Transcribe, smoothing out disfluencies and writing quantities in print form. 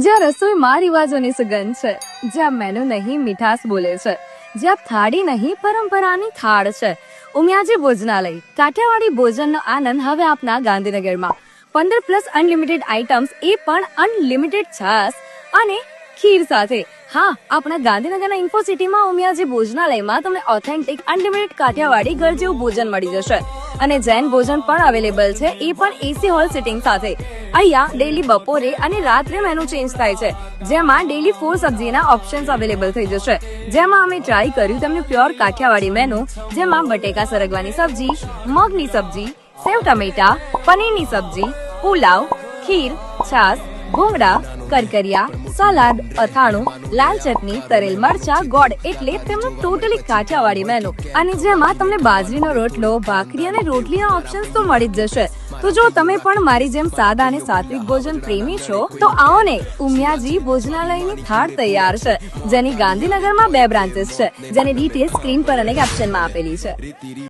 જ્યાં રસોઈમાં રિવાજોની સુગંધ છે, જ્યાં મેનુ નહીં મીઠાશ બોલે છે, જ્યાં થાળી નહીં પરંપરાની થાળ છે. ઉમિયાજી ભોજનાલય, કાઠિયાવાડી ભોજનનો આનંદ હવે આપના ગાંધીનગરમાં. 15+ અનલિમિટેડ આઇટમ્સ, એ પણ અનલિમિટેડ છાસ અને ખીર સાથે. હા, આપણા ગાંધીનગરના ઇન્ફોસિટીમાં ઉમિયાજી ભોજનાલયમાં તમને ઓથેન્ટિક અનલિમિટેડ કાઠિયાવાડી ઘર જેવું ભોજન મળી જશે. અને જૈન ભોજન પણ અવેલેબલ છે, એ પણ એસી હોલ સિટિંગ સાથે. અહીંયા ડેલી બપોરે અને રાત્રે મેનુ ચેન્જ થાય છે, જેમાં ડેલી 4 સબ્જીના ઓપ્શન્સ અવેલેબલ થઈ જશે. જેમાં અમે ટ્રાય કર્યું તેમનું પ્યોર કાઠિયાવાડી મેનુ, જેમાં બટેકા સરગવાની સબ્જી, મગની સબ્જી, સેવ ટમેટા, પનીરની સબ્જી, પુલાવ, ખીર, છાસ, ભૂંગળા, કરકરિયા, સલાડ, અથાણું, લાલ ચટણી, તરેલ મરચા, ગોળ, એટલે તેમનું ટોટલી કાઠિયાવાડી મેનુ. અને જેમાં તમને બાજરીનો રોટલો, ભાખરી અને રોટલીના ઓપ્શન્સ તો મળી જ જશે. તો જો તમે પણ મારી જેમ સાદા અને સાત્વિક ભોજન પ્રેમી છો, તો આવો ને, ઉમિયાજી ભોજનાલયની થાળ તૈયાર છે, જેની ગાંધીનગરમાં 2 બ્રાન્ચીસ છે, જેની ડિટેલ સ્ક્રીન પર અને કેપ્શનમાં આપેલી છે.